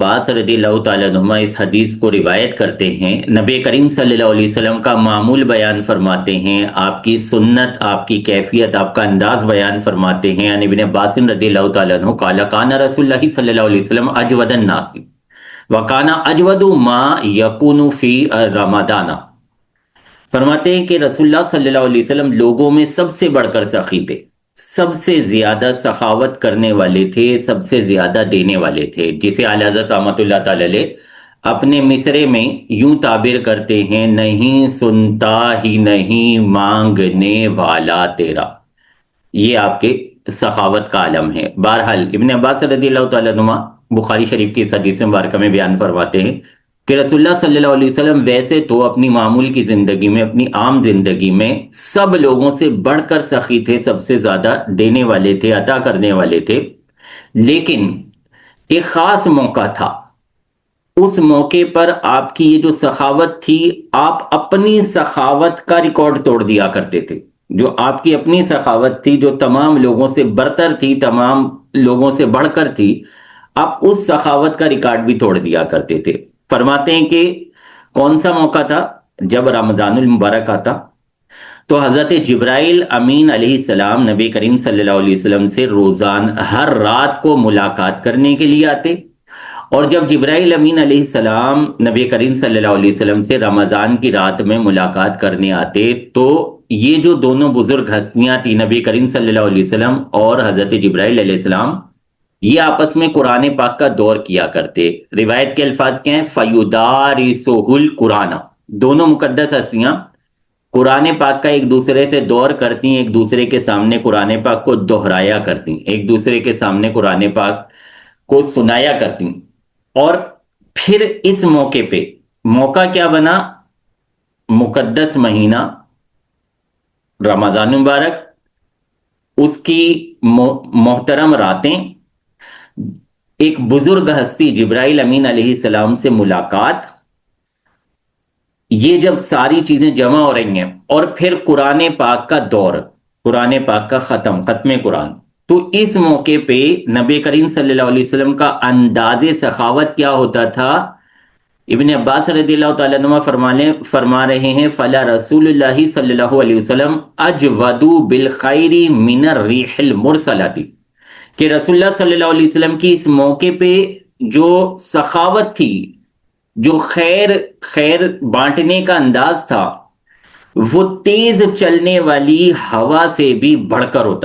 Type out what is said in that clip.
عباس رضی اللہ تعالیٰ عنہما اس حدیث کو روایت کرتے ہیں، نبی کریم صلی اللہ علیہ وسلم کا معمول بیان فرماتے ہیں، آپ کی سنت، آپ کی کیفیت، آپ کا انداز بیان فرماتے ہیں۔ یعنی ابن عباس رضی اللہ تعالیٰ عنہ قال کان رسول اللہ صلی اللہ علیہ وسلم اجود الناس وکان اجود ما یکون فی رمضان۔ فرماتے ہیں کہ رسول اللہ صلی اللہ علیہ وسلم لوگوں میں سب سے بڑھ کر سخی تھے، سب سے زیادہ سخاوت کرنے والے تھے، سب سے زیادہ دینے والے تھے، جسے اعلی حضرت رحمۃ اللہ تعالی علیہ اپنے مصرے میں یوں تعبیر کرتے ہیں، نہیں سنتا ہی نہیں مانگنے والا تیرا۔ یہ آپ کے سخاوت کا عالم ہے۔ بہرحال ابن عباس رضی اللہ تعالیٰ عنہ بخاری شریف کی اس حدیث مبارکہ میں بیان فرماتے ہیں کہ رسول اللہ صلی اللہ علیہ وسلم ویسے تو اپنی معمول کی زندگی میں، اپنی عام زندگی میں سب لوگوں سے بڑھ کر سخی تھے، سب سے زیادہ دینے والے تھے، عطا کرنے والے تھے، لیکن ایک خاص موقع تھا، اس موقع پر آپ کی یہ جو سخاوت تھی، آپ اپنی سخاوت کا ریکارڈ توڑ دیا کرتے تھے۔ جو آپ کی اپنی سخاوت تھی، جو تمام لوگوں سے برتر تھی، تمام لوگوں سے بڑھ کر تھی، آپ اس سخاوت کا ریکارڈ بھی توڑ دیا کرتے تھے۔ فرماتے ہیں کہ کون سا موقع تھا؟ جب رمضان المبارک آتا تو حضرت جبرائیل امین علیہ السلام نبی کریم صلی اللہ علیہ وسلم سے روزانہ ہر رات کو ملاقات کرنے کے لیے آتے، اور جب جبرائیل امین علیہ السلام نبی کریم صلی اللہ علیہ وسلم سے رمضان کی رات میں ملاقات کرنے آتے تو یہ جو دونوں بزرگ ہستیاں تھی، نبی کریم صلی اللہ علیہ وسلم اور حضرت جبرائیل علیہ السلام، یہ آپس میں قرآن پاک کا دور کیا کرتے۔ روایت کے الفاظ کیا ہیں؟ فَيُدَارِسُهُ الْقُرْآنَ۔ دونوں مقدس ہستیاں قرآن پاک کا ایک دوسرے سے دور کرتی، ایک دوسرے کے سامنے قرآن پاک کو دہرایا کرتی، ایک دوسرے کے سامنے قرآن پاک کو سنایا کرتی۔ اور پھر اس موقع پہ، موقع کیا بنا؟ مقدس مہینہ رمضان مبارک، اس کی محترم راتیں، ایک بزرگ ہستی جبرائیل امین علیہ السلام سے ملاقات، یہ جب ساری چیزیں جمع ہو رہی ہیں، اور پھر قرآن پاک کا دور، قرآن پاک کا ختم قرآن، تو اس موقع پہ نبی کریم صلی اللہ علیہ وسلم کا انداز سخاوت کیا ہوتا تھا؟ ابن عباس رضی اللہ تعالیٰ عنہ فرما رہے ہیں فلا رسول اللہ صلی اللہ علیہ وسلم اجود بالخیر من الریح المرسلۃ، کہ رسول اللہ صلی اللہ علیہ وسلم کی اس موقع پہ جو سخاوت تھی، جو خیر بانٹنے کا انداز تھا، وہ تیز چلنے والی ہوا سے بھی بڑھ کر ہوتا